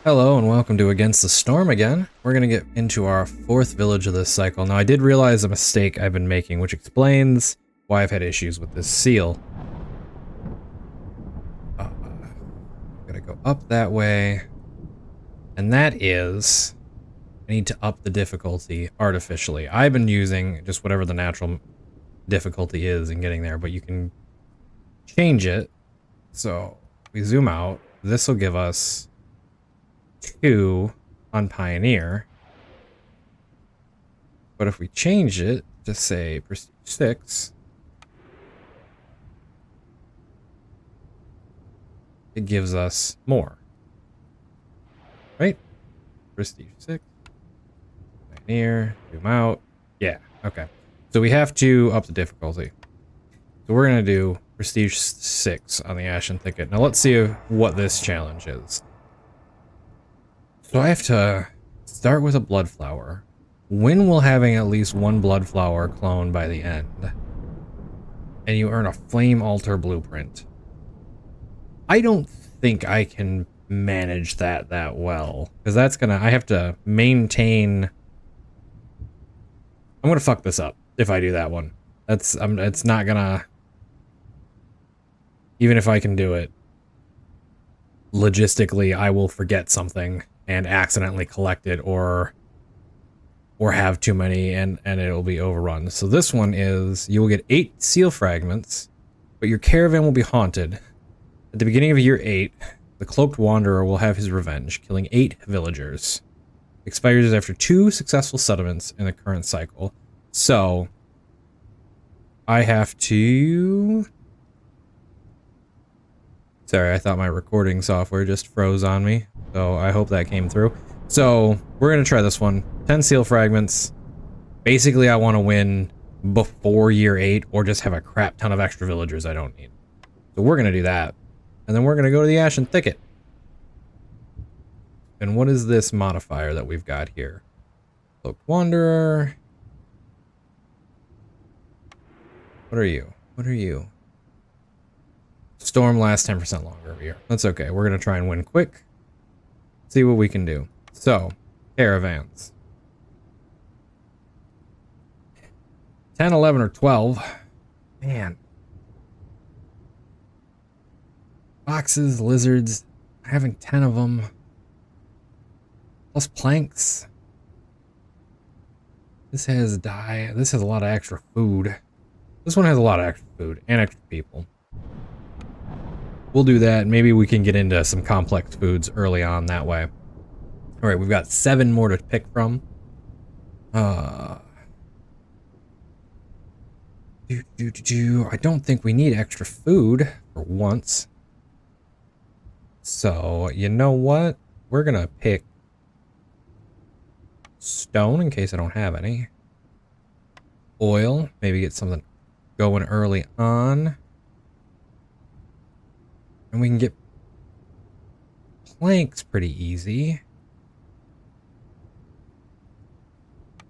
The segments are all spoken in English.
Hello and welcome to Against the Storm again. We're going to get into our fourth village of this cycle. Now I did realize a mistake I've been making, which explains why I've had issues with this seal. I'm going to go up that way. And that is, I need to up the difficulty artificially. I've been using just whatever the natural difficulty is in getting there, but you can change it. So we zoom out. This will give us 2 on Pioneer. But if we change it to say Prestige 6, it gives us more. Right? Prestige 6. Pioneer. Zoom out. Yeah, okay. So we have to up the difficulty. So we're going to do Prestige 6 on the Ashen Thicket. Now let's see what this challenge is. So I have to start with a blood flower. Win while having at least one blood flower clone by the end. And you earn a flame altar blueprint. I don't think I can manage that well. Because that's gonna, I have to maintain. I'm gonna fuck this up if I do that one. It's not gonna, even if I can do it, logistically I will forget something and accidentally collect it or have too many and it'll be overrun. So this one is, you will get 8 seal fragments, but your caravan will be haunted. At the beginning of year 8, the cloaked wanderer will have his revenge, killing 8 villagers. Expires after 2 successful settlements in the current cycle. So I have to... Sorry, I thought my recording software just froze on me. So I hope that came through. So we're going to try this one. 10 seal fragments. Basically, I want to win before year 8 or just have a crap ton of extra villagers I don't need. So we're going to do that. And then we're going to go to the Ashen Thicket. And what is this modifier that we've got here? Cloaked Wanderer. What are you? What are you? Storm lasts 10% longer over here. That's okay. We're going to try and win quick. See what we can do. So, caravans. 10, 11, or 12. Man. Foxes, lizards. Having 10 of them. Plus planks. This has dye. This has a lot of extra food. This one has a lot of extra food and extra people. We'll do that. Maybe we can get into some complex foods early on that way. All right, we've got 7 more to pick from. I don't think we need extra food for once. So, you know what? We're going to pick stone in case I don't have any. Oil, maybe get something going early on. And we can get planks pretty easy.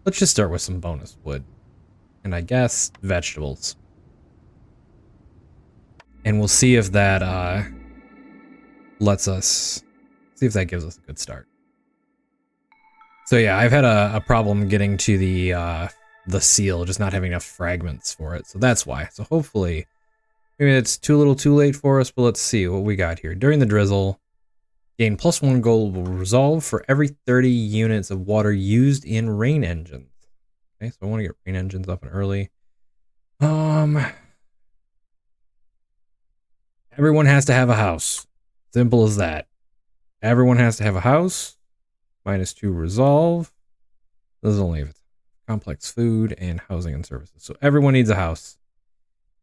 Let's just start with some bonus wood. And I guess vegetables. And we'll see if that lets us, see if that gives us a good start. So yeah, I've had a problem getting to the seal, just not having enough fragments for it. So that's why. So hopefully, maybe it's too little too late for us, but let's see what we got here. During the drizzle, gain +1 gold will resolve for every 30 units of water used in rain engines. Okay, so I want to get rain engines up and early. Everyone has to have a house. Simple as that. Everyone has to have a house. -2 resolve. This is only complex food and housing and services. So everyone needs a house.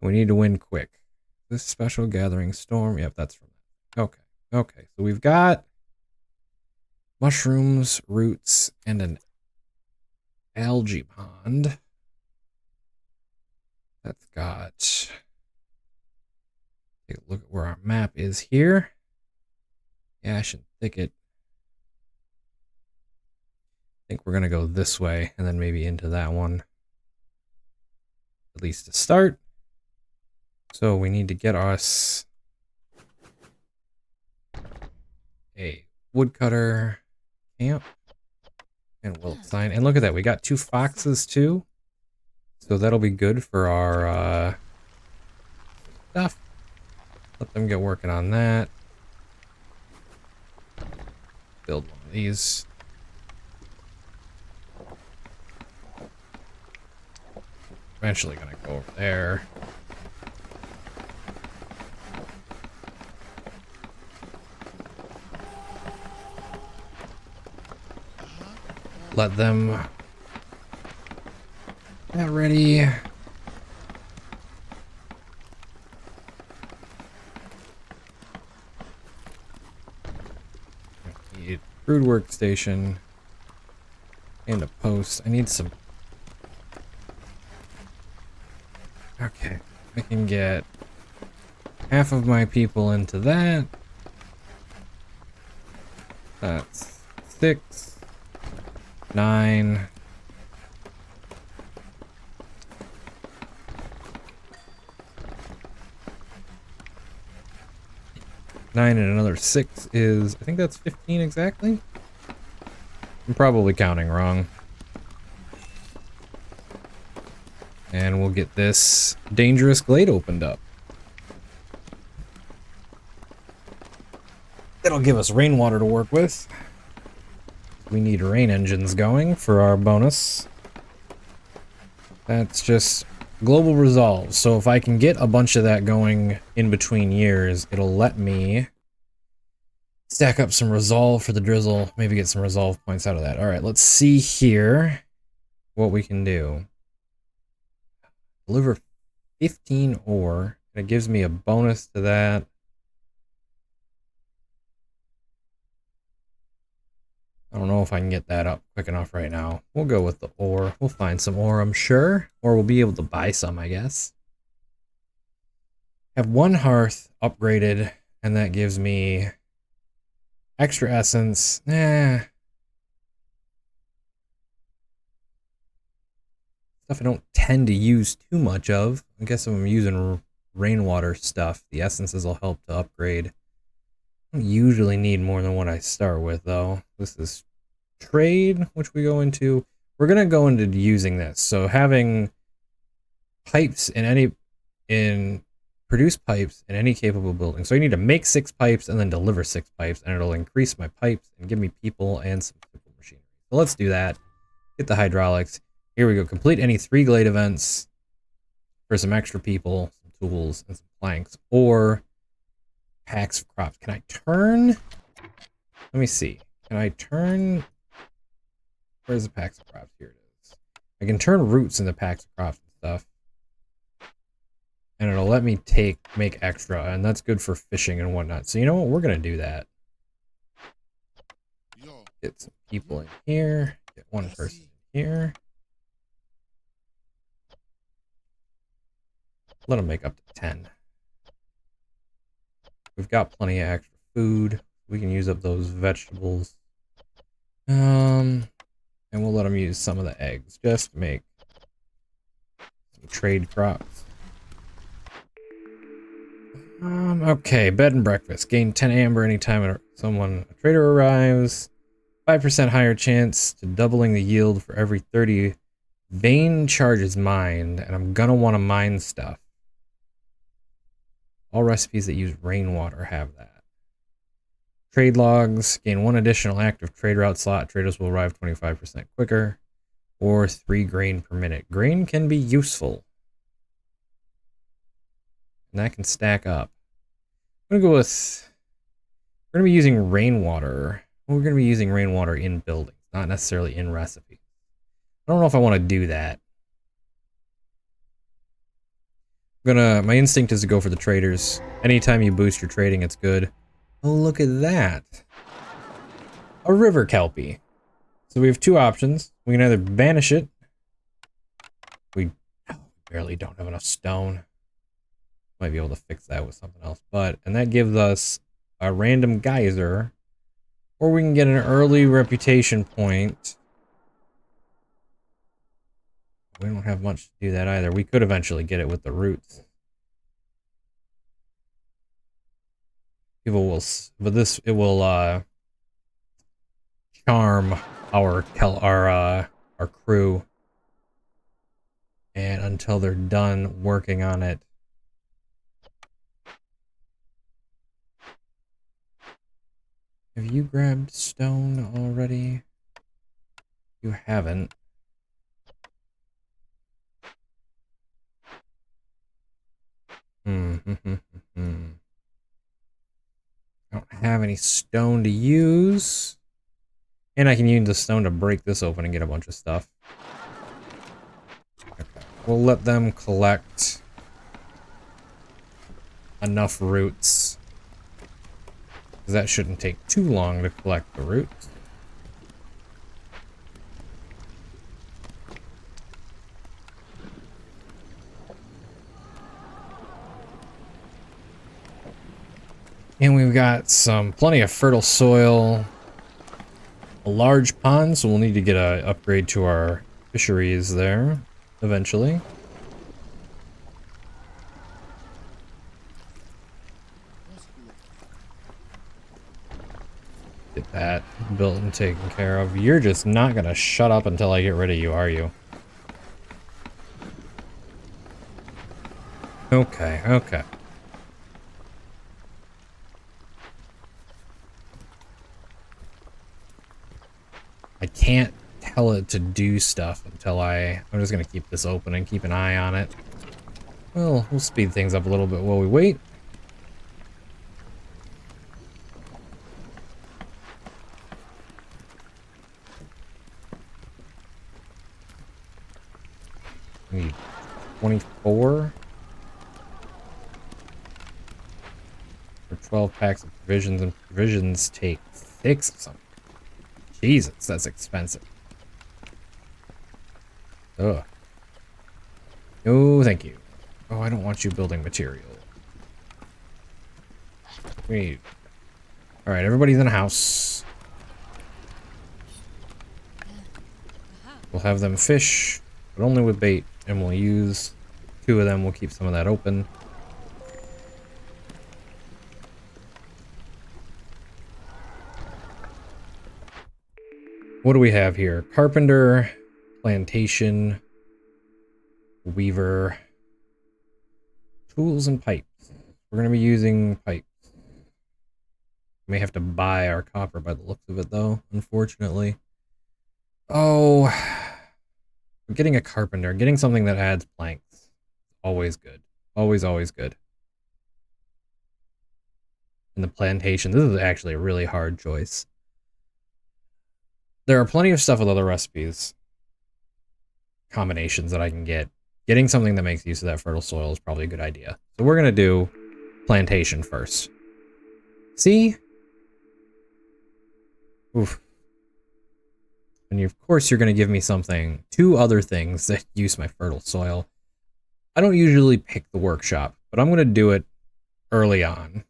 We need to win quick. This special gathering storm. Yep, that's from that. Okay. Okay. So we've got mushrooms, roots, and an algae pond. That's got, take a look at where our map is here. Ashen Thicket. I think we're going to go this way and then maybe into that one. At least to start. So we need to get us a woodcutter camp. And we'll assign. And look at that, we got 2 foxes too. So that'll be good for our stuff. Let them get working on that. Build one of these. Eventually gonna go over there. Let them get ready. Need crude workstation and a post. I need some. Okay, I can get half of my people into that. That's 6, 9. Nine and another 6 is, I think that's 15 exactly. I'm probably counting wrong. And we'll get this dangerous glade opened up. That'll give us rainwater to work with. We need rain engines going for our bonus. That's just global resolve. So if I can get a bunch of that going in between years, it'll let me stack up some resolve for the drizzle. Maybe get some resolve points out of that. All right, let's see here what we can do. Deliver 15 ore. And it gives me a bonus to that. I don't know if I can get that up quick enough right now. We'll go with the ore. We'll find some ore, I'm sure. Or we'll be able to buy some, I guess. Have 1 hearth upgraded, and that gives me extra essence. Stuff I don't tend to use too much of. I guess if I'm using rainwater stuff, the essences will help to upgrade. I don't usually need more than what I start with, though. This is trade, which we go into. We're gonna go into using this. So having pipes produce pipes in any capable building. So you need to make 6 pipes and then deliver 6 pipes, and it'll increase my pipes and give me people and some simple machinery. So let's do that. Get the hydraulics. Here we go. Complete any 3 glade events for some extra people, some tools, and some planks, or packs of crops. Can I turn? Let me see. Can I turn? Where's the packs of crops? Here it is. I can turn roots into packs of crops and stuff. And it'll let me make extra, and that's good for fishing and whatnot. So you know what? We're gonna do that. Get some people in here. Get 1 person in here. Let them make up to 10. We've got plenty of extra food. We can use up those vegetables. And we'll let them use some of the eggs just to make some trade crops. Okay, bed and breakfast. Gain 10 amber anytime a trader arrives. 5% higher chance to doubling the yield for every 30 vein charges mined, and I'm gonna want to mine stuff. All recipes that use rainwater have that. Trade logs. Gain 1 additional active trade route slot. Traders will arrive 25% quicker. Or 3 grain per minute. Grain can be useful. And that can stack up. I'm gonna go with... We're gonna be using rainwater. We're gonna be using rainwater in buildings, not necessarily in recipes. I don't know if I want to do that. My instinct is to go for the traders. Anytime you boost your trading, it's good. Oh, look at that. A river kelpie. So we have 2 options. We can either banish it. We barely don't have enough stone. Might be able to fix that with something else. And that gives us a random geyser. Or we can get an early reputation point. We don't have much to do that either. We could eventually get it with the roots. People will, but it will charm our crew, and until they're done working on it. Have you grabbed stone already? You haven't. I don't have any stone to use. And I can use the stone to break this open and get a bunch of stuff. Okay. We'll let them collect enough roots. Because that shouldn't take too long to collect the roots. And we've got plenty of fertile soil, a large pond, so we'll need to get an upgrade to our fisheries there eventually. Get that built and taken care of. You're just not gonna shut up until I get rid of you, are you? Okay, okay. I can't tell it to do stuff until I'm just gonna keep this open and keep an eye on it. Well, we'll speed things up a little bit while we wait. We need 24 for 12 packs of provisions, and provisions take 6 of something. Jesus, that's expensive. Ugh. No, thank you. Oh, I don't want you building material. Wait. Alright, everybody's in a house. We'll have them fish, but only with bait, and we'll use 2 of them. We'll keep some of that open. What do we have here? Carpenter, plantation, weaver, tools, and pipes. We're going to be using pipes. We may have to buy our copper by the looks of it, though, unfortunately. Oh, getting a carpenter, getting something that adds planks. Always good. Always, always good. And the plantation, this is actually a really hard choice. There are plenty of stuff with other recipes, combinations that I can get. Getting something that makes use of that fertile soil is probably a good idea. So we're going to do plantation first. See? Oof. And of course you're going to give me something, 2 other things that use my fertile soil. I don't usually pick the workshop, but I'm going to do it early on.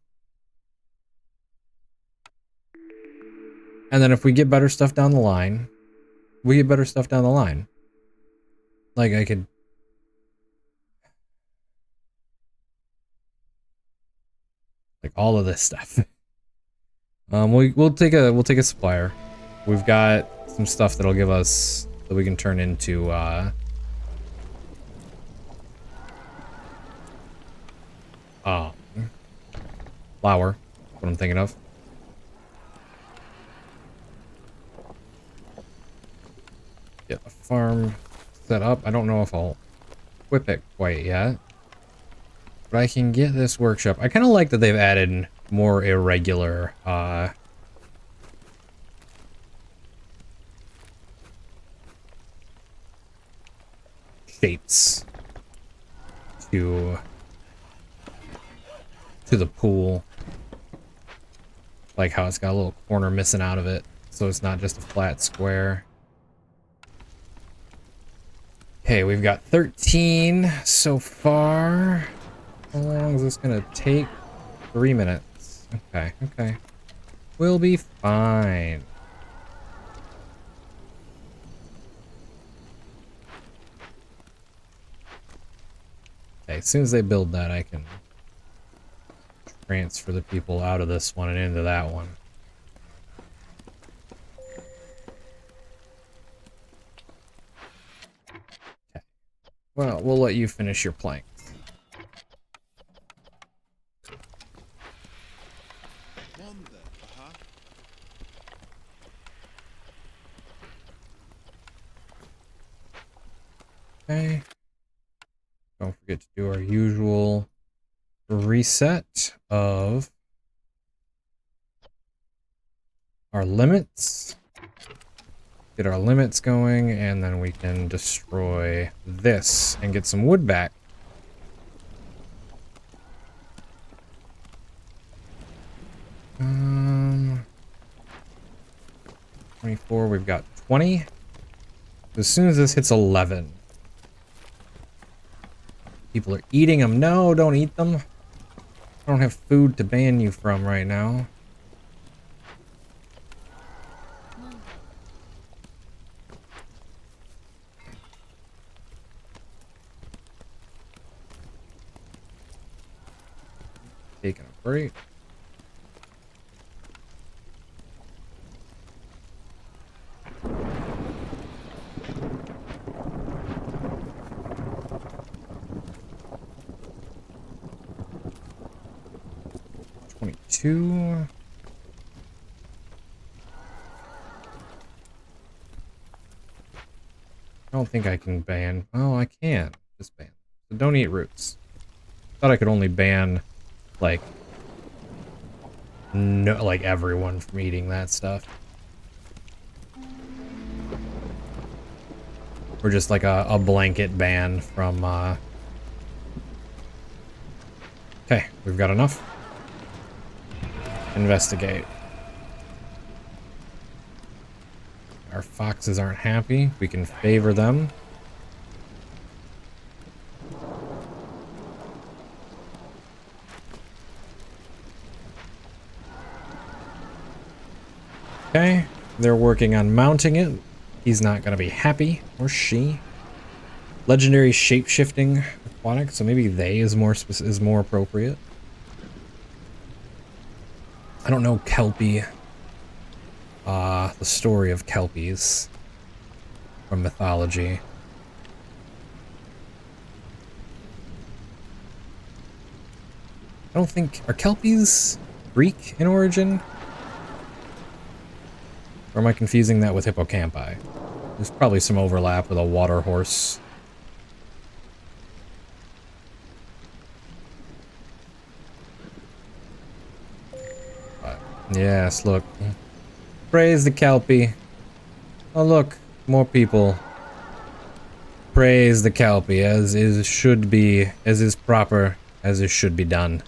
And then if we get better stuff down the line, we get better stuff down the line. Like I could... Like all of this stuff. We'll take a supplier. We've got some stuff that'll give us that we can turn into flour. What I'm thinking of. Get a farm set up. I don't know if I'll equip it quite yet, but I can get this workshop. I kind of like that they've added more irregular shapes to the pool. Like how it's got a little corner missing out of it, so it's not just a flat square. Okay, we've got 13 so far. How long is this gonna take? 3 minutes. Okay, okay. We'll be fine. Okay, as soon as they build that, I can transfer the people out of this one and into that one. Well, we'll let you finish your plank. Okay. Don't forget to do our usual reset of our limits. Get our limits going, and then we can destroy this and get some wood back. Um, 24, we've got 20. As soon as this hits 11, people are eating them. No, don't eat them. I don't have food to ban you from right now. Taking a break. Two. I don't think I can ban. Oh, I can. Just ban. So don't eat roots. Thought I could only ban, like, no, like everyone from eating that stuff. Or just like a blanket ban from, Okay, we've got enough. Investigate. Our foxes aren't happy. We can favor them. Okay, they're working on mounting it. He's not gonna be happy, or she. Legendary shape-shifting aquatic, so maybe they is more appropriate. I don't know Kelpie. The story of Kelpies from mythology. I don't think, are Kelpies Greek in origin? Or am I confusing that with hippocampi? There's probably some overlap with a water horse. Yes, look. Praise the Kelpie. Oh, look. More people. Praise the Kelpie, as is should be, as is proper, as it should be done.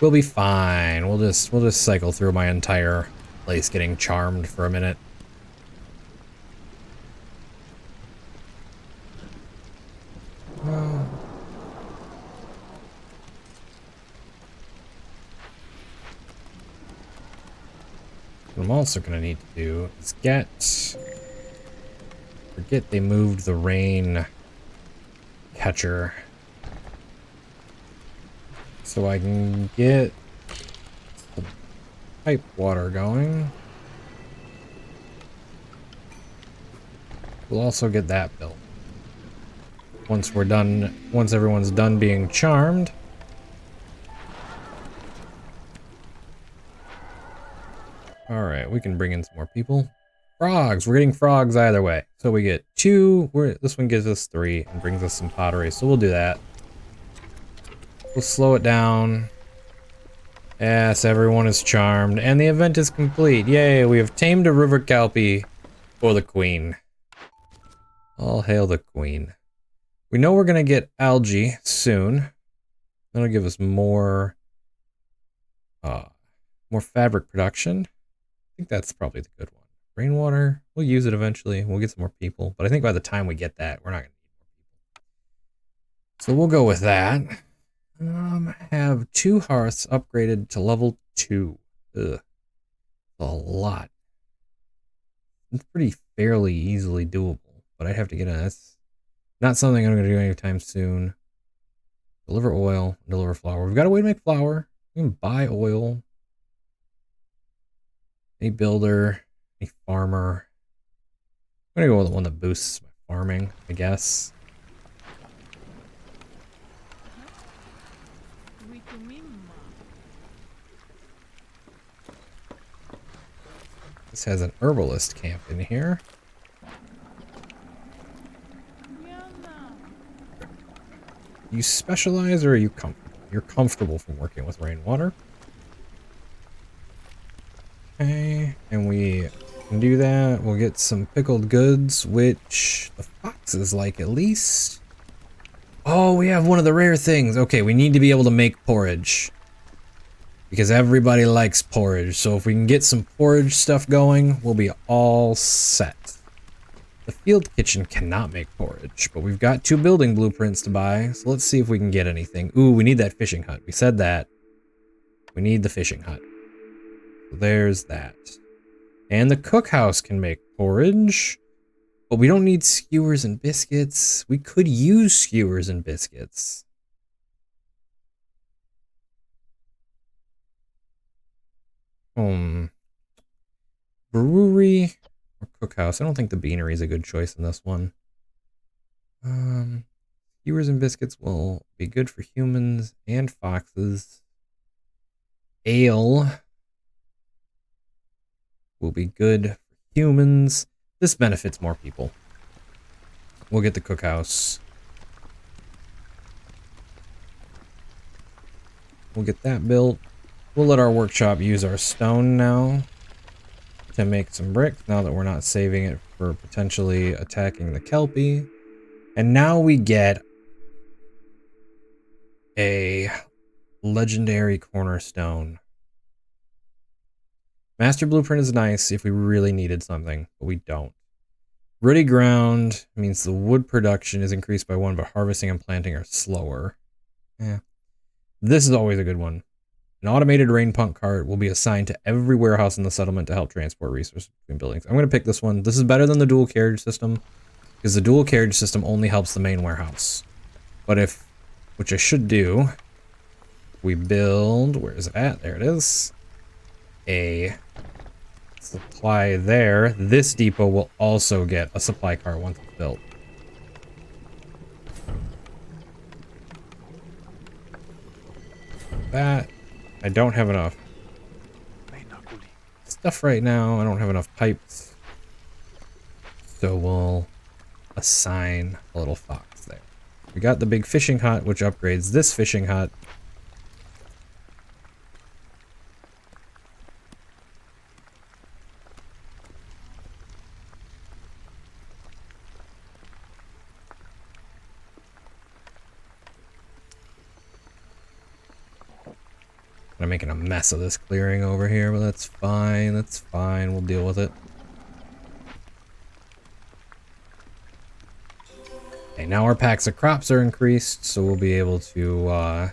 We'll be fine. We'll just cycle through my entire place getting charmed for a minute. What I'm also gonna need to do is forget they moved the rain catcher. So I can get the pipe water going. We'll also get that built. Once everyone's done being charmed. Alright, we can bring in some more people. Frogs! We're getting frogs either way. So we get 2, this one gives us 3 and brings us some pottery, so we'll do that. We'll slow it down. Yes, everyone is charmed, and the event is complete. Yay, we have tamed a river kelpie for the queen. All hail the queen. We know we're gonna get algae soon. That'll give us more fabric production. I think that's probably the good one. Rainwater, we'll use it eventually. We'll get some more people, but I think by the time we get that, we're not gonna need more people. So we'll go with that. Have 2 hearths upgraded to level 2. Ugh. A lot. It's pretty fairly easily doable, but I have to get a... That's not something I'm going to do anytime soon. Deliver oil, deliver flour. We've got a way to make flour. We can buy oil. A builder. A farmer. I'm gonna go with the one that boosts my farming, I guess. This has an herbalist camp in here. You specialize or are you comfortable? You're comfortable from working with rainwater. Okay, and we can do that. We'll get some pickled goods, which the foxes like at least. Oh, we have one of the rare things. Okay, we need to be able to make porridge. Because everybody likes porridge. So if we can get some porridge stuff going, we'll be all set. The field kitchen cannot make porridge, but we've got 2 building blueprints to buy. So let's see if we can get anything. Ooh, we need that fishing hut. We said that. We need the fishing hut. So there's that. And the cookhouse can make porridge. But we don't need skewers and biscuits. We could use skewers and biscuits. Brewery or cookhouse. I don't think the beanery is a good choice in this one. Skewers and biscuits will be good for humans and foxes. Ale will be good for humans. This benefits more people. We'll get the cookhouse. We'll get that built. We'll let our workshop use our stone now to make some bricks, now that we're not saving it for potentially attacking the Kelpie. And now we get a legendary cornerstone. Master blueprint is nice if we really needed something, but we don't. Rooty ground means the wood production is increased by 1, but harvesting and planting are slower. Yeah. This is always a good one. An automated rain pump cart will be assigned to every warehouse in the settlement to help transport resources between buildings. I'm going to pick this one. This is better than the dual carriage system, because the dual carriage system only helps the main warehouse. But if, which I should do, we build, where is it at? There it is. A supply there. This depot will also get a supply cart once it's built. That, I don't have enough stuff right now. I don't have enough pipes. So we'll assign a little fox there. We got the big fishing hut, which upgrades this fishing hut. I'm making a mess of this clearing over here, but that's fine. That's fine. We'll deal with it. Okay, now our packs of crops are increased, so we'll be able to,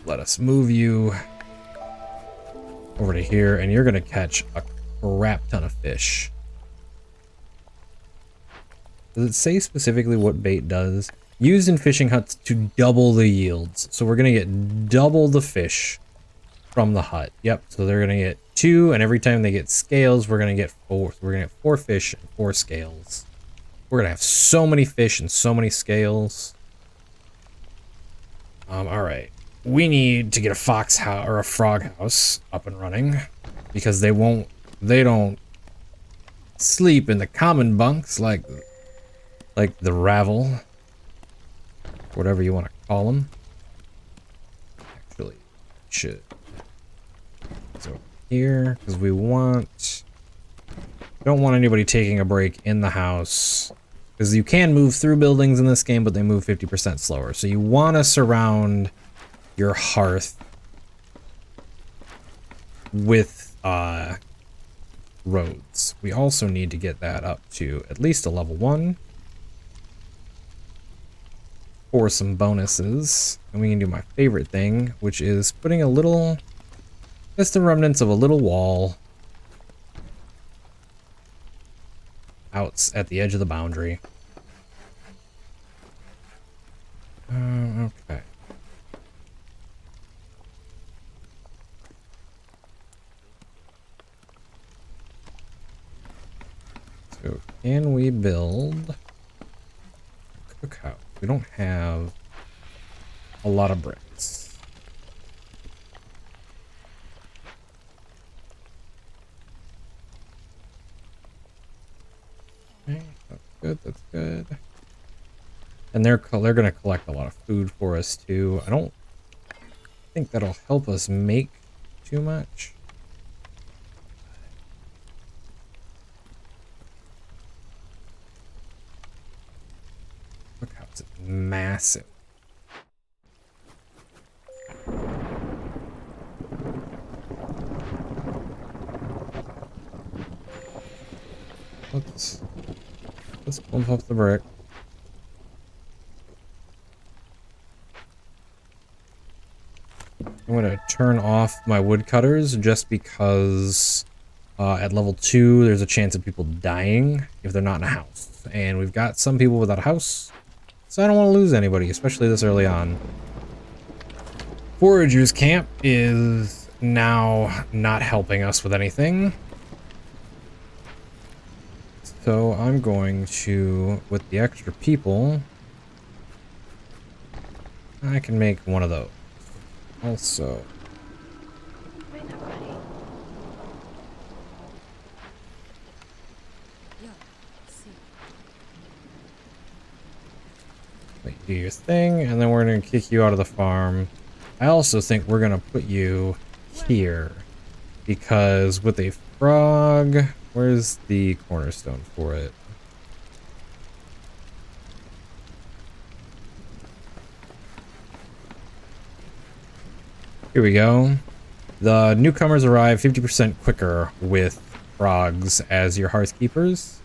let us move you over to here, and you're gonna catch a crap ton of fish. Does it say specifically what bait does? Used in fishing huts to double the yields. So we're gonna get double the fish from the hut. Yep, so they're gonna get 2, and every time they get scales, we're gonna get 4. So we're gonna get 4 fish and 4 scales. We're gonna have so many fish and so many scales. Alright. We need to get a fox house or a frog house up and running, because they don't sleep in the common bunks like the ravel, whatever you want to call them. Actually, should. So here, because we don't want anybody taking a break in the house, because you can move through buildings in this game, but they move 50% slower. So you want to surround your hearth with roads. We also need to get that up to at least a level 1 for some bonuses. And we can do my favorite thing, which is putting a little, just the remnants of a little wall out at the edge of the boundary. Okay. So can we build a cookhouse? We don't have a lot of bricks. Okay, that's good, that's good. And they're gonna collect a lot of food for us too. I don't think that'll help us make too much. Cookhouse is massive. Let's bump up the brick. I'm gonna turn off my woodcutters just because at level 2 there's a chance of people dying if they're not in a house. And we've got some people without a house, so I don't want to lose anybody, especially this early on. Foragers camp is now not helping us with anything. So I'm going to, with the extra people, I can make one of those. Also, do your thing, and then we're going to kick you out of the farm. I also think we're going to put you here, because with a frog, where's the cornerstone for it? Here we go. The newcomers arrive 50% quicker with frogs as your hearthkeepers.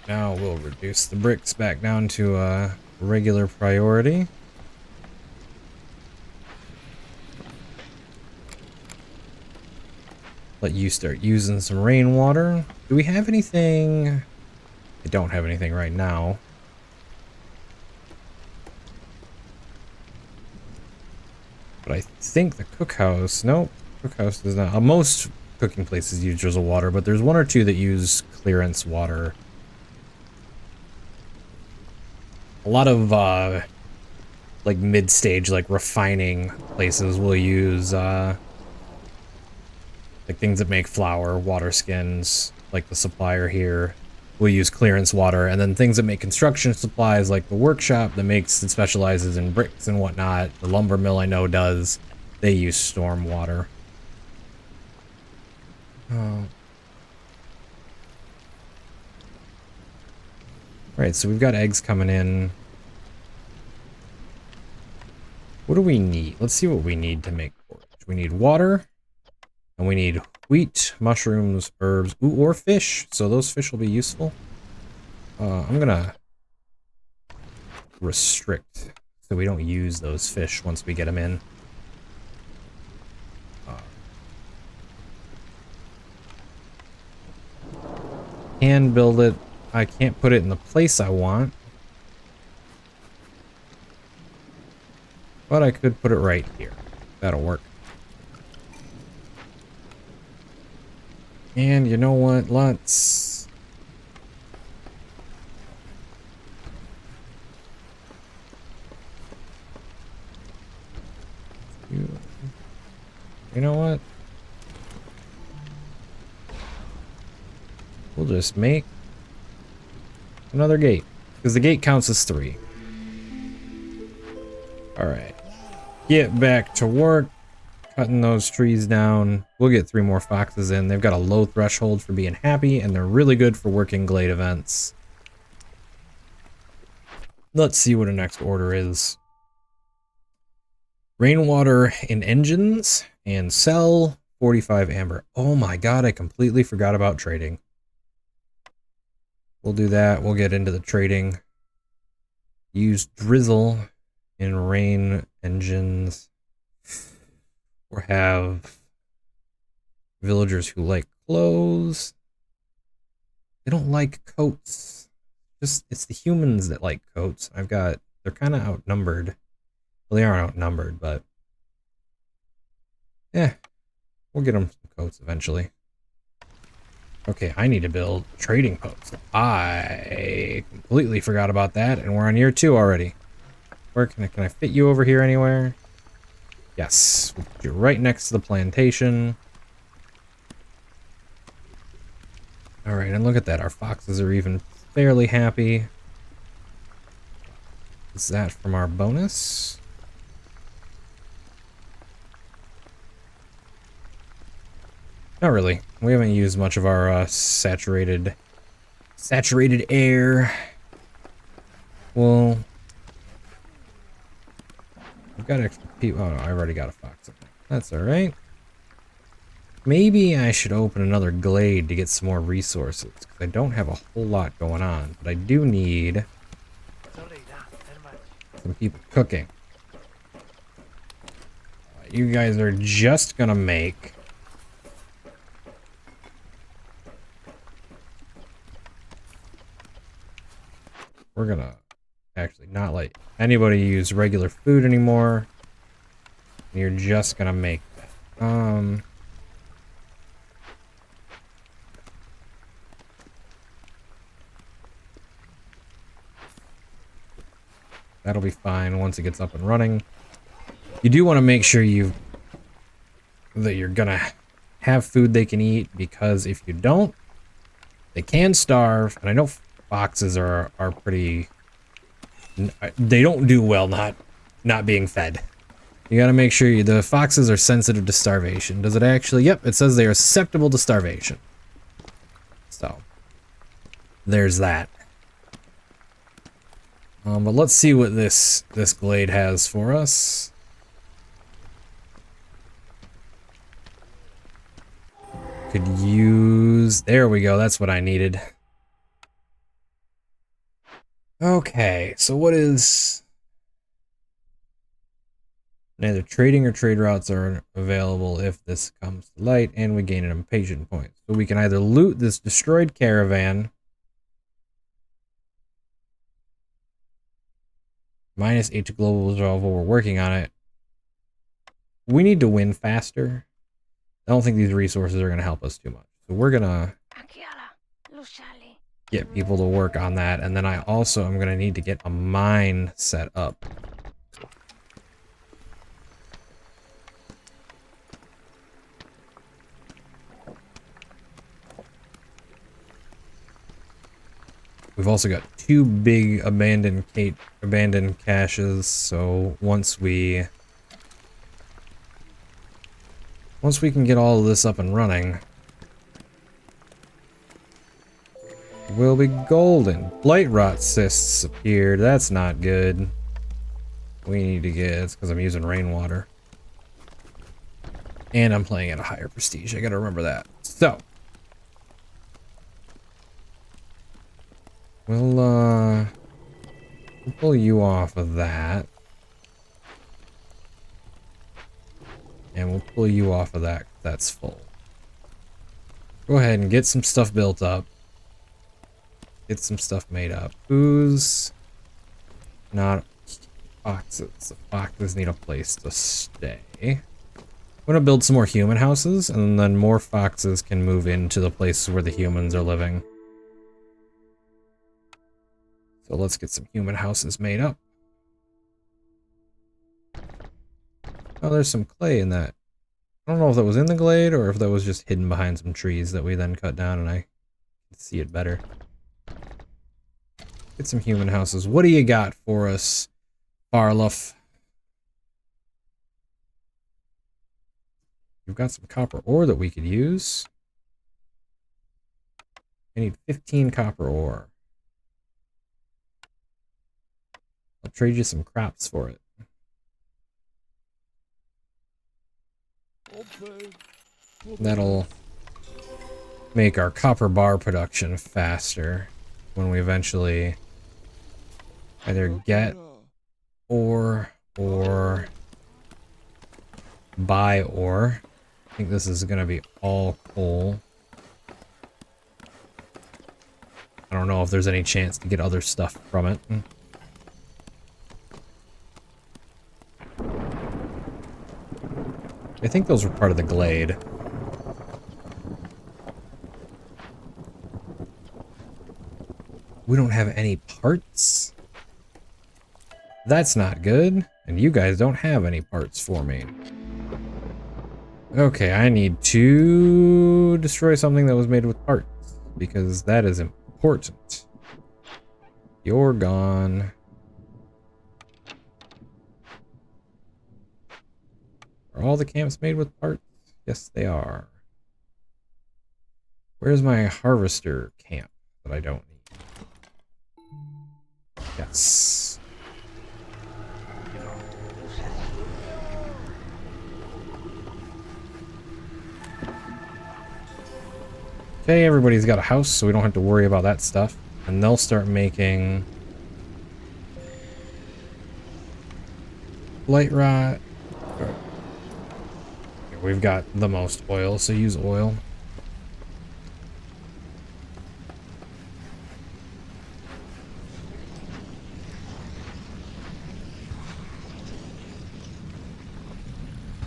Now we'll reduce the bricks back down to a regular priority. Let you start using some rainwater. Do we have anything? I don't have anything right now. But I think the cookhouse, nope, cookhouse does not. Most cooking places use drizzle water, but there's one or two that use clearance water. A lot of like mid-stage, like refining places will use like things that make flour, water skins, like the supplier here will use clearance water, and then things that make construction supplies, like the workshop that specializes in bricks and whatnot, the lumber mill I know does, they use storm water. Right, so we've got eggs coming in. What do we need? Let's see what we need to make porridge. We need water, and we need wheat, mushrooms, herbs, ooh, or fish. So those fish will be useful. I'm gonna restrict so we don't use those fish once we get them in. Can build it. I can't put it in the place I want. But I could put it right here. That'll work. And you know what? Let's... You know what? We'll just make another gate, because the gate counts as 3. Alright. Get back to work. Cutting those trees down. We'll get 3 more foxes in. They've got a low threshold for being happy, and they're really good for working glade events. Let's see what our next order is. Rainwater in engines, and sell 45 amber. Oh my god, I completely forgot about trading. We'll do that. We'll get into the trading. Use drizzle in rain engines. Or have villagers who like clothes. They don't like coats. It's the humans that like coats. They're kind of outnumbered. Well, they are outnumbered, but yeah, we'll get them some coats eventually. Okay, I need to build a trading post. I completely forgot about that, and we're on year 2 already. Where can I fit you over here anywhere? Yes, we'll put you right next to the plantation. All right, and look at that. Our foxes are even fairly happy. Is that from our bonus? Not really. We haven't used much of our saturated air. Well, we've got extra people. Oh no, I already got a fox. That's all right. Maybe I should open another glade to get some more resources, because I don't have a whole lot going on, but I do need some people cooking. You guys are just gonna make we're gonna actually not let anybody use regular food anymore. You're just gonna make that. That'll be fine once it gets up and running. You do want to make sure that you're gonna have food they can eat, because if you don't, they can starve. And I know foxes are pretty. They don't do well not being fed. You gotta make sure the foxes are sensitive to starvation. Does it actually? Yep, it says they are susceptible to starvation. So there's that. But let's see what this glade has for us. Could use... There we go, that's what I needed. Okay, so what is... Neither trading or trade routes are available if this comes to light, and we gain an impatient point. So we can either loot this destroyed caravan, -8 to global survival, we're working on it. We need to win faster. I don't think these resources are going to help us too much. So we're going to get people to work on that. And then I also am going to need to get a mine set up. We've also got 2 big abandoned caches. So once we can get all of this up and running, we'll be golden. Blight rot cysts appeared. That's not good. We need to get... It's because I'm using rainwater. And I'm playing at a higher prestige. I gotta remember that. So we'll pull you off of that. And we'll pull you off of that. That's full. Go ahead and get some stuff built up. Get some stuff made up. Who's not foxes? The foxes need a place to stay. I'm gonna build some more human houses, and then more foxes can move into the places where the humans are living. So let's get some human houses made up. Oh, there's some clay in that. I don't know if that was in the glade or if that was just hidden behind some trees that we then cut down and I can see it better. Get some human houses. What do you got for us, Farluff? We've got some copper ore that we could use. I need 15 copper ore. I'll trade you some crops for it. That'll make our copper bar production faster when we eventually either get ore or buy ore. I think this is going to be all coal. I don't know if there's any chance to get other stuff from it. I think those were part of the glade. We don't have any parts? That's not good. And you guys don't have any parts for me. Okay, I need to destroy something that was made with parts, because that is important. You're gone. Are all the camps made with parts? Yes, they are. Where's my harvester camp that I don't need? Yes. Okay, everybody's got a house, so we don't have to worry about that stuff. And they'll start making light rot. We've got the most oil, so use oil.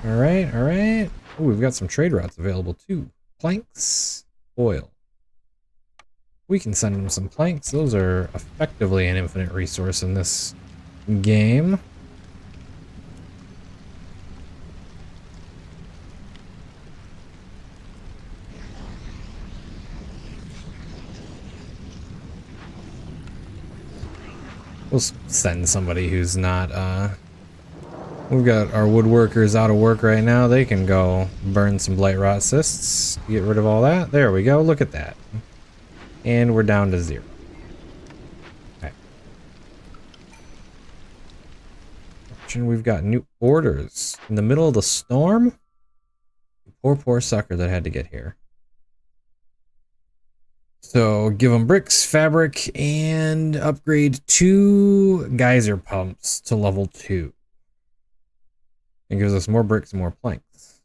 Alright, alright. Oh, we've got some trade routes available too. Planks, oil. We can send them some planks. Those are effectively an infinite resource in this game. We'll send somebody who's not, we've got our woodworkers out of work right now. They can go burn some blight rot cysts. Get rid of all that. There we go. Look at that. And we're down to 0. Okay. We've got new orders. In the middle of the storm? Poor, poor sucker that had to get here. So give them bricks, fabric, and upgrade 2 geyser pumps to level 2. It gives us more bricks and more planks.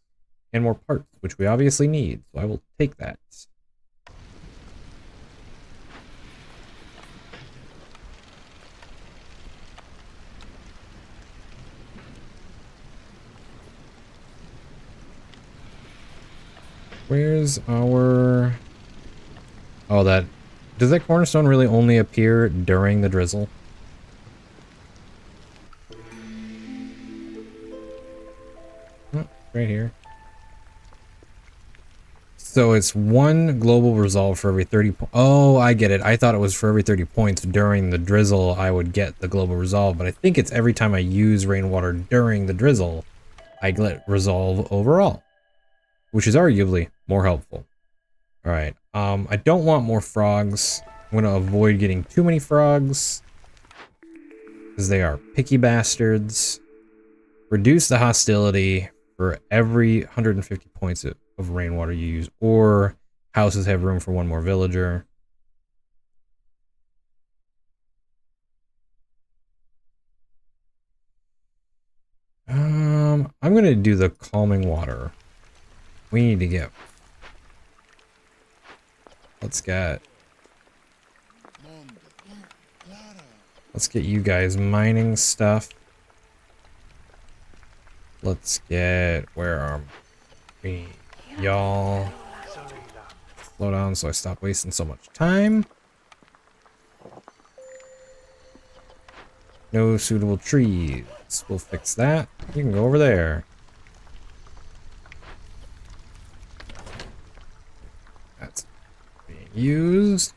And more parts, which we obviously need. So I will take that. Where's our... Oh, that... Does that cornerstone really only appear during the drizzle? Oh, right here. So it's 1 global resolve for every 30 points. Oh, I get it. I thought it was for every 30 points during the drizzle I would get the global resolve, but I think it's every time I use rainwater during the drizzle, I get resolve overall, which is arguably more helpful. All right. I don't want more frogs. I'm going to avoid getting too many frogs because they are picky bastards. Reduce the hostility for every 150 points of rainwater you use, or houses have room for 1 more villager. I'm going to do the calming water. We need to get... Let's get you guys mining stuff. Let's get... Where are we? Y'all. Slow down so I stop wasting so much time. No suitable trees. We'll fix that. You can go over there. That's being used.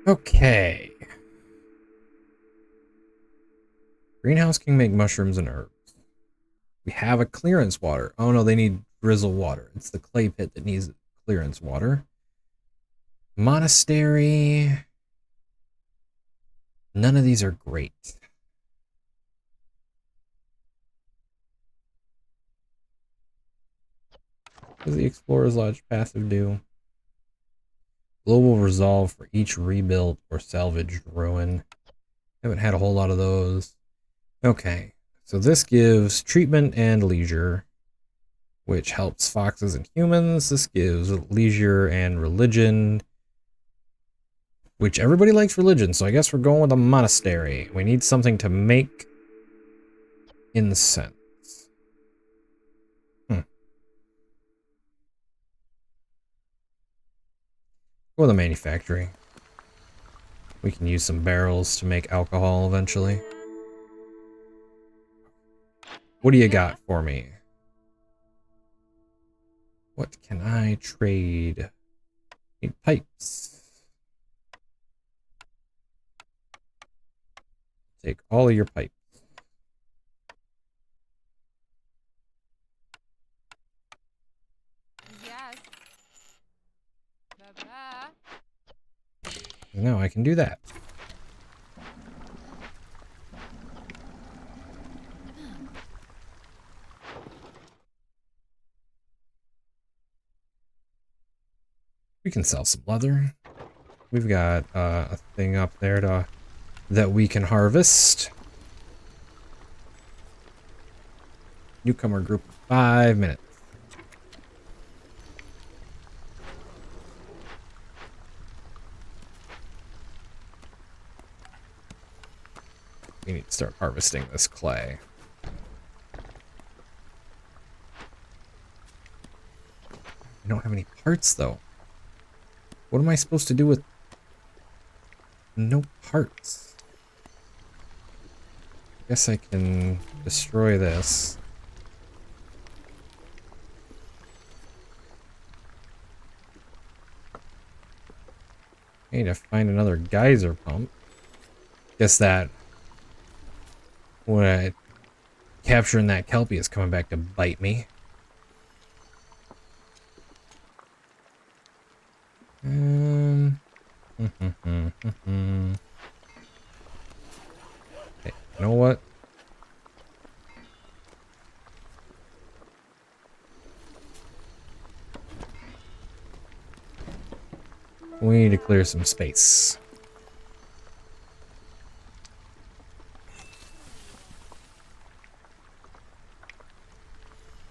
Okay. Greenhouse can make mushrooms and herbs. We have a clearance water. Oh no, they need drizzle water. It's the clay pit that needs clearance water. Monastery. None of these are great. What does the Explorer's Lodge passive do? Global resolve for each rebuilt or salvaged ruin. Haven't had a whole lot of those. Okay, so this gives treatment and leisure, which helps foxes and humans. This gives leisure and religion, which everybody likes religion, so I guess we're going with a monastery. We need something to make incense. Hmm. Or the manufacturing. We can use some barrels to make alcohol eventually. What do you got for me? What can I trade? Need pipes. Take all of your pipes. Yes. Baba. No, I can do that. We can sell some leather. We've got a thing up there that we can harvest. Newcomer group of 5 minutes. We need to start harvesting this clay. I don't have any parts though. What am I supposed to do with no parts? Guess I can destroy this. I need to find another geyser pump. Guess that when capturing that kelpie is coming back to bite me. Hey, you know what? We need to clear some space.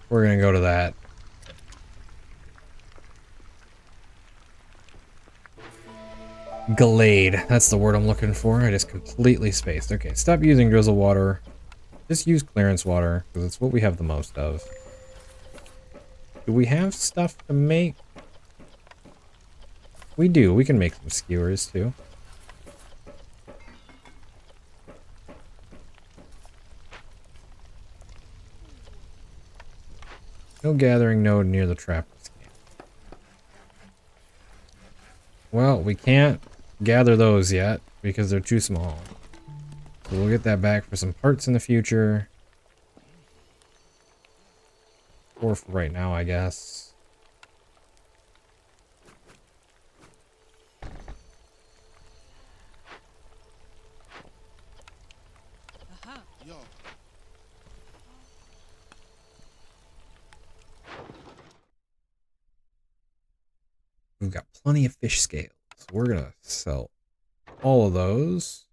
We're gonna go to that. Glade. That's the word I'm looking for. I just completely spaced. Okay, stop using drizzle water. Just use clearance water, because it's what we have the most of. Do we have stuff to make? We do. We can make some skewers, too. No gathering node near the trapper's camp. Well, we can't gather those yet, because they're too small. So we'll get that back for some parts in the future. Or for right now, I guess. We've got plenty of fish scales. We're gonna sell all of those.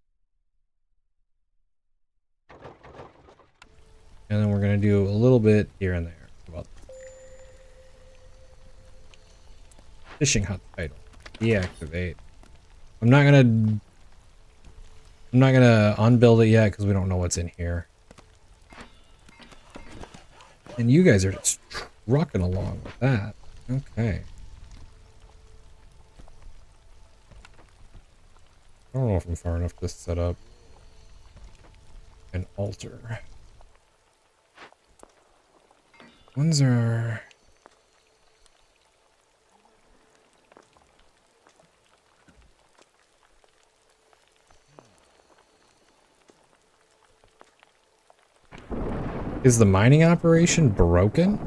And then we're gonna do a little bit here and there. About fishing hut title. Deactivate. I'm not gonna unbuild it yet because we don't know what's in here. And you guys are just trucking along with that. Okay. I don't know if I'm far enough to set up an altar. When's our... Is the mining operation broken?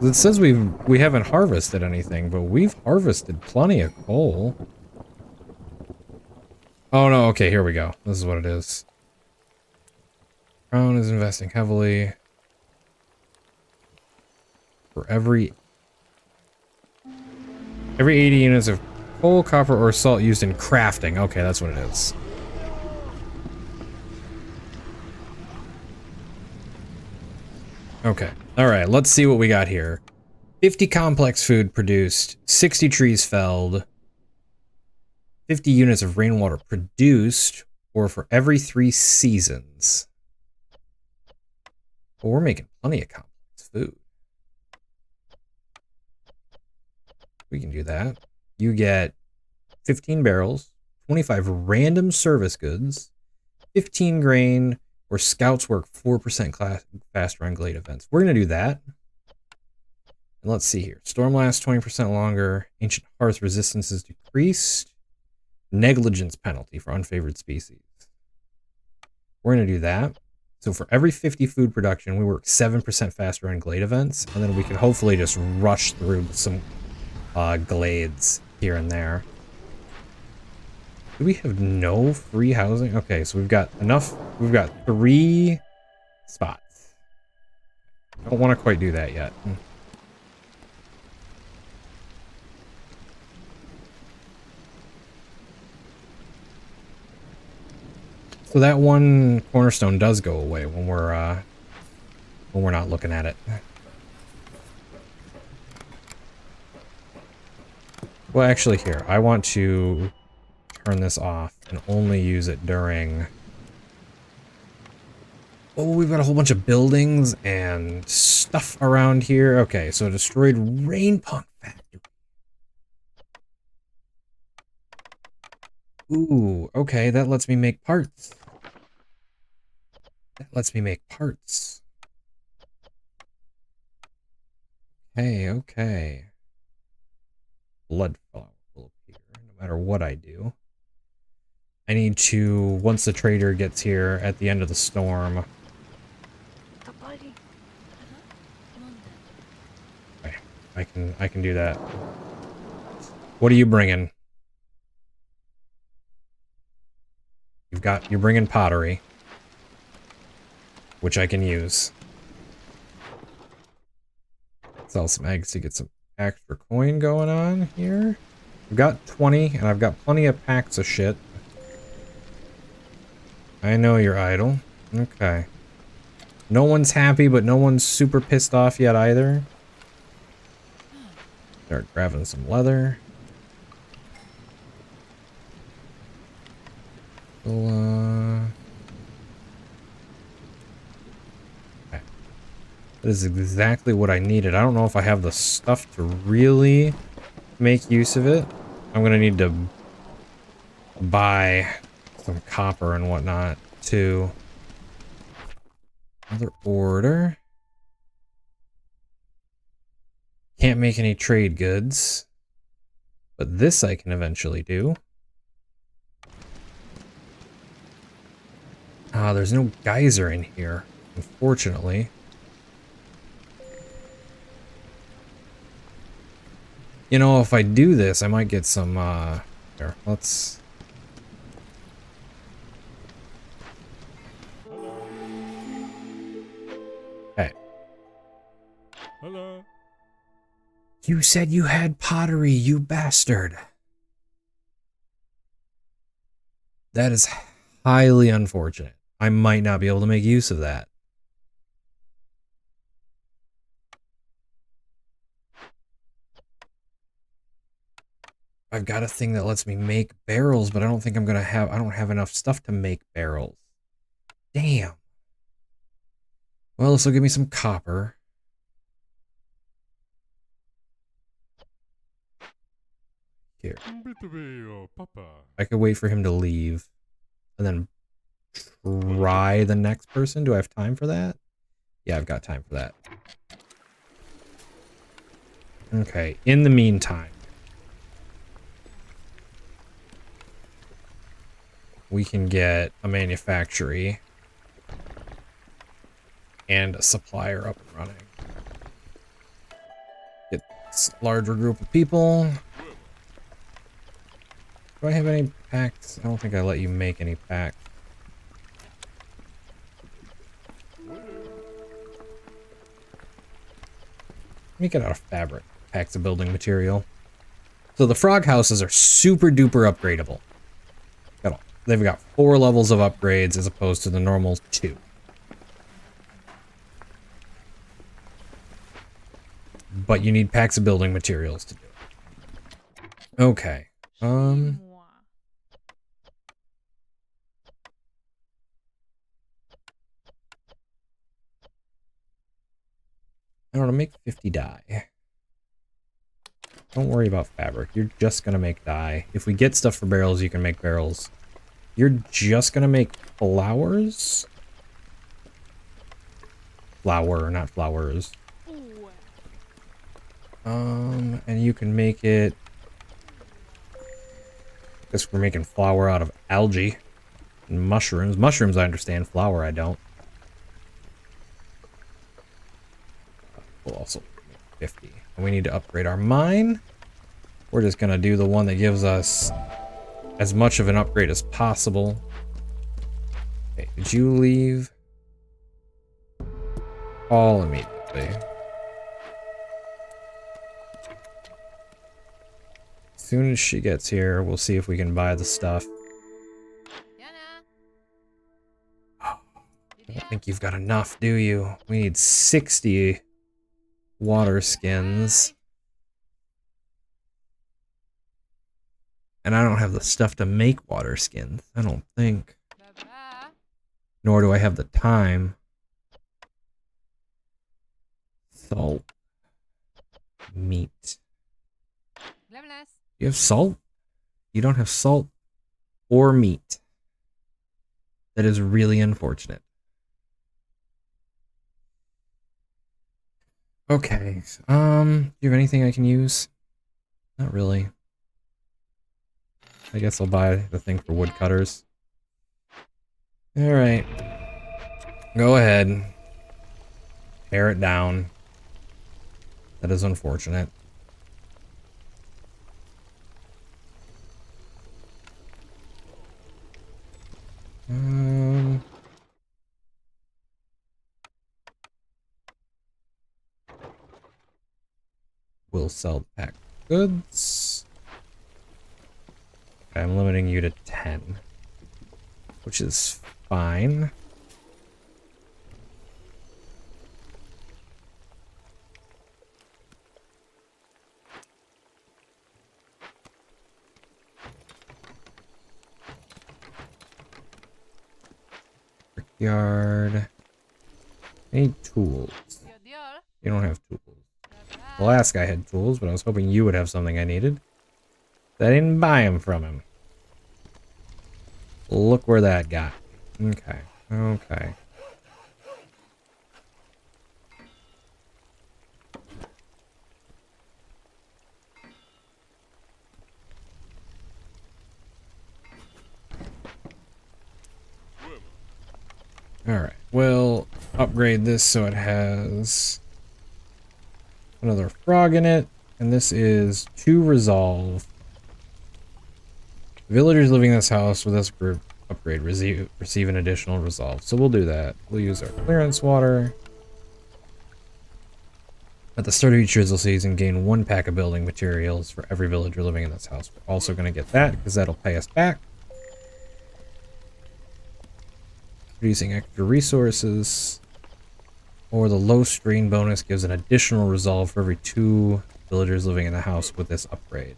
It says we haven't harvested anything, but we've harvested plenty of coal. Oh no, okay, here we go. This is what it is. Crown is investing heavily. For every 80 units of coal, copper, or salt used in crafting. Okay, that's what it is. Okay. Alright, let's see what we got here. 50 complex food produced, 60 trees felled, 50 units of rainwater produced, or for every 3 seasons. Well, we're making plenty of complex food. We can do that. You get 15 barrels, 25 random service goods, 15 grain, or scouts work 4% faster on glade events. We're going to do that. And let's see here. Storm lasts 20% longer. Ancient hearth resistance is decreased. Negligence penalty for unfavored species. We're going to do that. So for every 50 food production, we work 7% faster on glade events. And then we can hopefully just rush through some glades here and there. Do we have no free housing? Okay, so we've got enough. We've got 3 spots. I don't want to quite do that yet. So that one cornerstone does go away when we're not looking at it. Well, actually, here, I want to turn this off and only use it during... Oh, we've got a whole bunch of buildings and stuff around here. Okay, so destroyed rain punk factory. Ooh, okay, that lets me make parts. That lets me make parts. Hey, okay. Blood flower will appear no matter what I do. I need to, once the trader gets here at the end of the storm. Okay, I can do that. What are you bringing? You're bringing pottery, which I can use. Sell some eggs to get some extra coin going on here. I've got 20, and I've got plenty of packs of shit. I know you're idle. Okay. No one's happy, but no one's super pissed off yet either. Start grabbing some leather. So, okay. That is exactly what I needed. I don't know if I have the stuff to really make use of it. I'm gonna need to buy some copper and whatnot too. Another order. Can't make any trade goods, but this I can eventually do. Ah, there's no geyser in here, unfortunately. You know, if I do this, I might get some, here, let's... Hey. Hello. You said you had pottery, you bastard. That is highly unfortunate. I might not be able to make use of that. I've got a thing that lets me make barrels, but I don't think I don't have enough stuff to make barrels. Damn. Well, this will give me some copper. Here. I could wait for him to leave and then try the next person. Do I have time for that? Yeah, I've got time for that. Okay, in the meantime, we can get a manufactory and a supplier up and running. Get this larger group of people. Do I have any packs? I don't think I let you make any packs. Let me get out of fabric. Packs of building material. So the frog houses are super duper upgradable. They've got 4 levels of upgrades as opposed to the normal 2. But you need packs of building materials to do it. Okay. make 50 dye. Don't worry about fabric. You're just gonna make dye. If we get stuff for barrels, you can make barrels. You're just gonna make flowers? Flower, not flowers. And you can make it... I guess we're making flour out of algae. And mushrooms. Mushrooms I understand, flour I don't. We'll also make 50. And we need to upgrade our mine. We're just gonna do the one that gives us as much of an upgrade as possible. Okay, did you leave? All immediately. As soon as she gets here, we'll see if we can buy the stuff. I don't think you've got enough, do you? We need 60 water skins. And I don't have the stuff to make water skins, I don't think. Nor do I have the time. Salt. Meat. You have salt? You don't have salt or meat. That is really unfortunate. Okay. Do you have anything I can use? Not really. I guess I'll buy the thing for woodcutters. Alright. Go ahead. Tear it down. That is unfortunate. We'll sell the packed goods. Okay, I'm limiting you to 10, which is fine. Brickyard. I need tools. You don't have tools. The last guy had tools, but I was hoping you would have something I needed. I didn't buy them from him. Look where that got me. Okay. Okay. Alright, we'll upgrade this so it has another frog in it, and this is to resolve. Villagers living in this house with this group upgrade receive an additional resolve. So we'll do that. We'll use our clearance water. At the start of each drizzle season, gain 1 pack of building materials for every villager living in this house. We're also going to get that because that'll pay us back. Producing extra resources. Or the low strain bonus gives an additional resolve for every 2 villagers living in the house with this upgrade.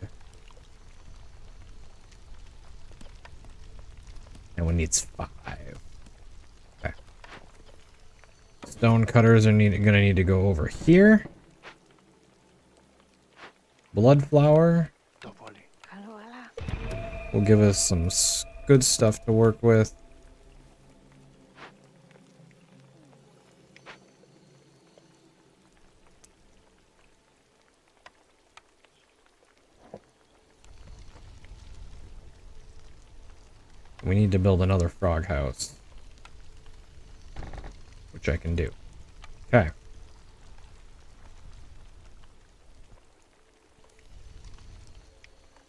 And one needs 5. Okay. Stone cutters are gonna need to go over here. Blood flower will give us some good stuff to work with. We need to build another frog house, which I can do. Okay.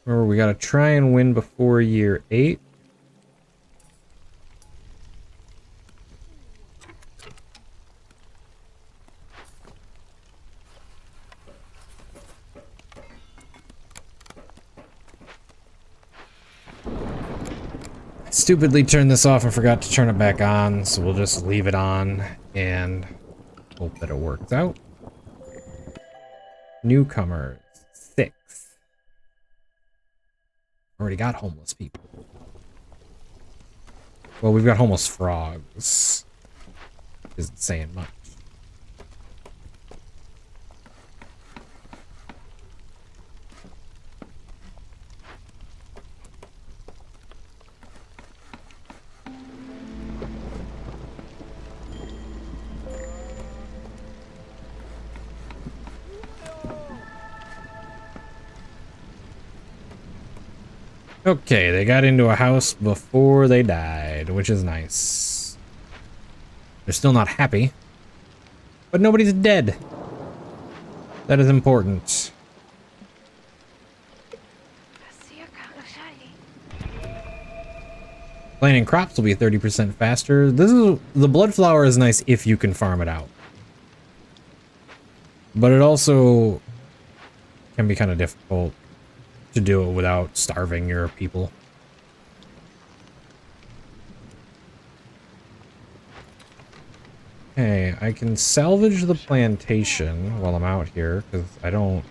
Remember, we gotta try and win before year 8. Stupidly turned this off and forgot to turn it back on, so we'll just leave it on and hope that it works out. Newcomers, 6. Already got homeless people. Well, we've got homeless frogs. Isn't saying much. Okay, they got into a house before they died, which is nice. They're still not happy, but nobody's dead. That is important. Planting crops will be 30% faster. The blood flower is nice if you can farm it out. But it also can be kind of difficult to do it without starving your people. Okay, I can salvage the plantation while I'm out here, because I don't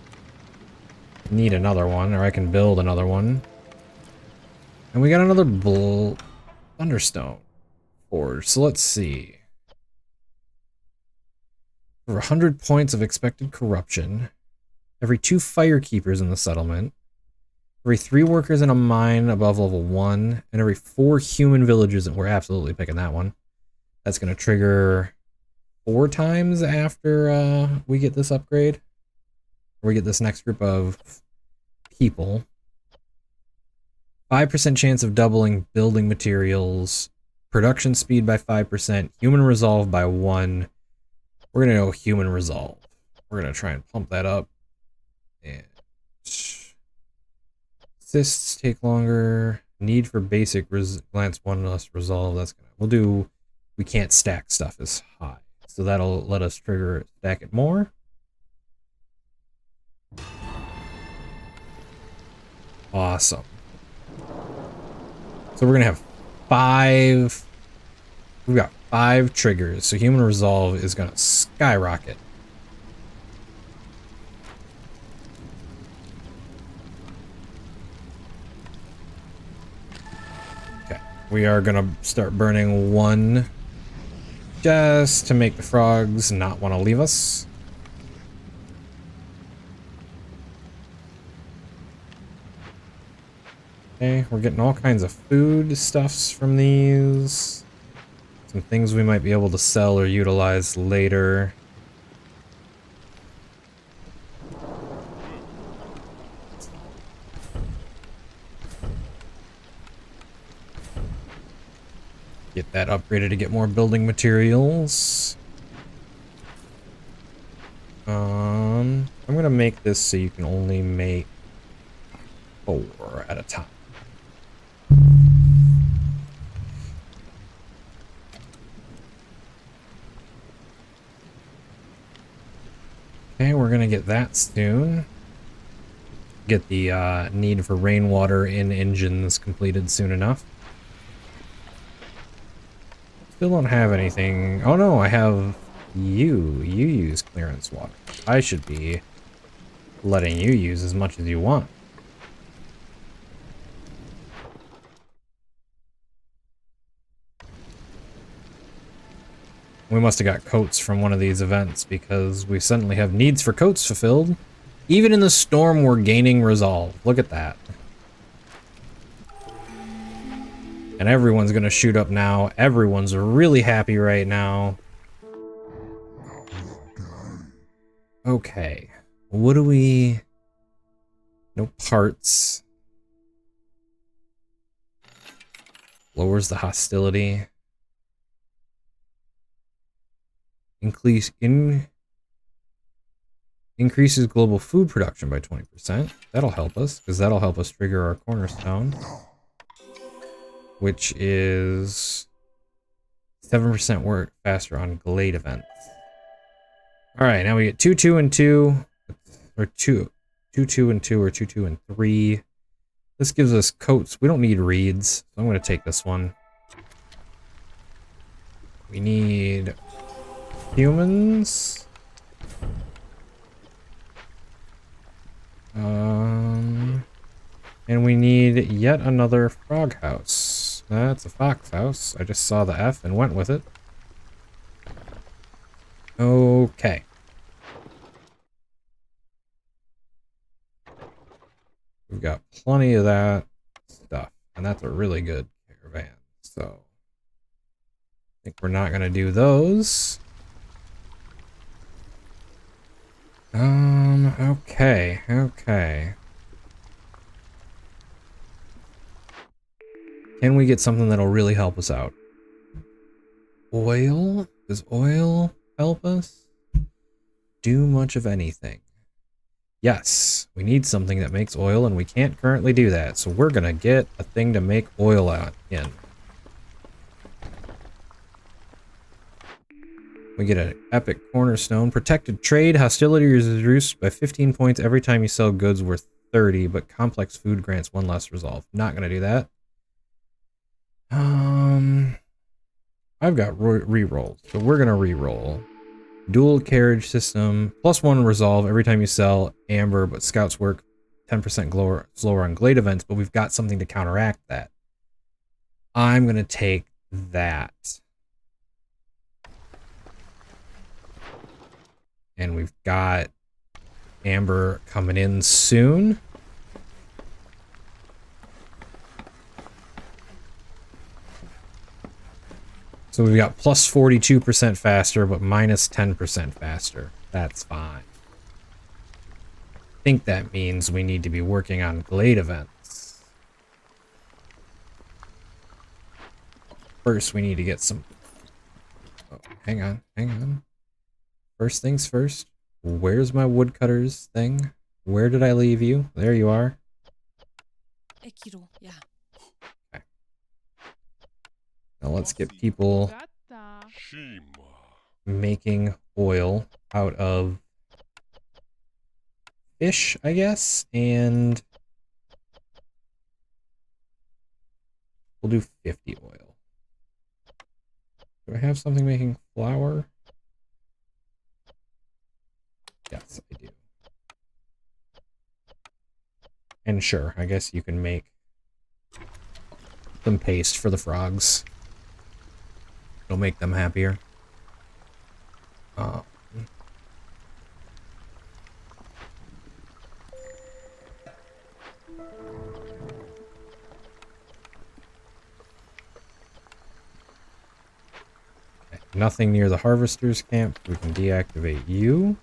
need another one, or I can build another one. And we got another Thunderstone forge, so let's see. For 100 points of expected corruption, every 2 firekeepers in the settlement, every 3 workers in a mine above level 1, and every 4 human villages, and we're absolutely picking that one. That's going to trigger 4 times after we get this upgrade. Or we get this next group of people. 5% chance of doubling building materials, production speed by 5%, human resolve by 1. We're going to go human resolve. We're going to try and pump that up. And assists take longer. Need for basic glance 1 less resolve. That's gonna. We'll do. We can't stack stuff as high, so that'll let us trigger stack it more. Awesome. So we're gonna have 5. We've got 5 triggers, so human resolve is gonna skyrocket. Okay, we are gonna start burning 1 just to make the frogs not want to leave us. Okay, we're getting all kinds of food stuffs from these. Some things we might be able to sell or utilize later. Get that upgraded to get more building materials. I'm gonna make this so you can only make 4 at a time. Okay, we're gonna get that soon. Get the need for rainwater in engines completed soon enough. Still don't have anything. Oh no, I have you. You use clearance water. I should be letting you use as much as you want. We must have got coats from one of these events because we suddenly have needs for coats fulfilled. Even in the storm, we're gaining resolve. Look at that. And everyone's gonna shoot up now. Everyone's really happy right now. Okay. What do we... No parts. Lowers the hostility. Increases global food production by 20%. That'll help us, because that'll help us trigger our cornerstone. Which is 7% work faster on Glade events. Alright, now we get 2, 2, and 2. Or 2, 2, 2, and 2, or 2, 2, and 3. This gives us coats. We don't need reeds, so I'm going to take this one. We need humans. And we need yet another frog house. That's a fox house. I just saw the F and went with it. Okay. We've got plenty of that stuff, and that's a really good caravan. So, I think we're not gonna do those. Okay. Can we get something that'll really help us out? Oil? Does oil help us? Do much of anything? Yes, we need something that makes oil, and we can't currently do that, so we're gonna get a thing to make oil out in. We get an epic cornerstone. Protected trade. Hostility is reduced by 15 points every time you sell goods worth 30, but complex food grants one less resolve. Not gonna do that. I've got re-rolls, so we're gonna re-roll. Dual carriage system, +1 resolve every time you sell amber, but scouts work 10% slower on glade events, but we've got something to counteract that. I'm gonna take that. And we've got amber coming in soon. So we've got plus 42% faster, but minus 10% faster. That's fine. I think that means we need to be working on glade events. First, we need to get some... Oh, hang on, hang on. First things first. Where's my woodcutters thing? Where did I leave you? There you are. Yeah. Okay. Now let's get people making oil out of fish, I guess, and we'll do 50 oil. Do I have something making flour? Yes, I do. And sure, I guess you can make some paste for the frogs. It'll make them happier. Okay, nothing near the harvester's camp. We can deactivate you.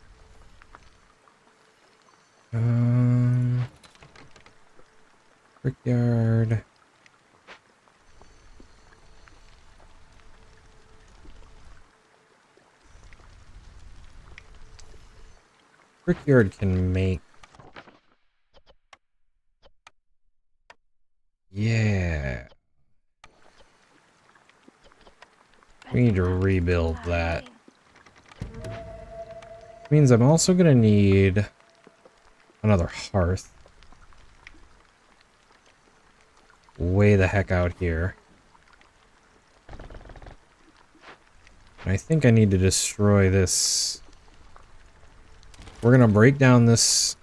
Brickyard. Brickyard can make... Yeah. We need to rebuild that. Means I'm also gonna need another hearth. Way the heck out here. And I think I need to destroy this. We're gonna break down this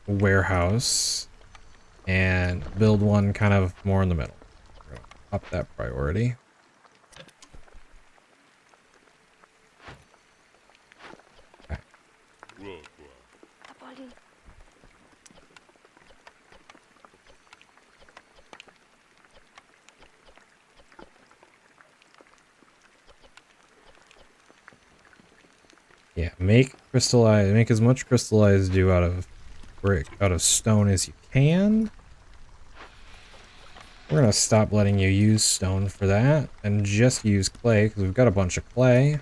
warehouse and build one kind of more in the middle. We're gonna up that priority. Okay. Yeah, make as much crystallized dew out of stone as you can. We're gonna stop letting you use stone for that and just use clay because we've got a bunch of clay.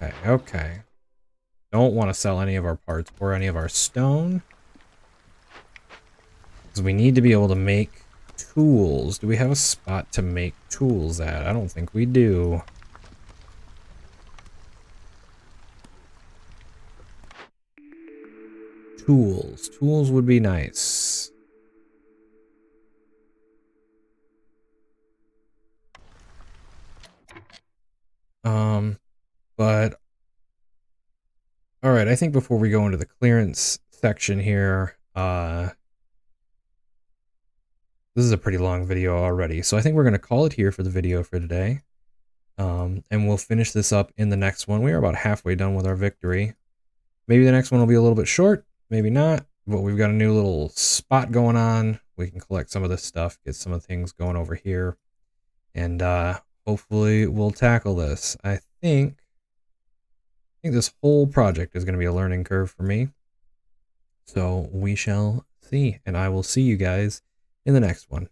Okay, okay. Don't want to sell any of our parts or any of our stone. Because we need to be able to make tools. Do we have a spot to make tools at? I don't think we do. Tools. Tools would be nice. But all right, I think before we go into the clearance section here, this is a pretty long video already, so I think we're going to call it here for the video for today. And we'll finish this up in the next one. We are about halfway done with our victory. Maybe the next one will be a little bit short, maybe not, but we've got a new little spot going on. We can collect some of this stuff, get some of the things going over here, and hopefully we'll tackle this. I think this whole project is going to be a learning curve for me. So we shall see, and I will see you guys in the next one.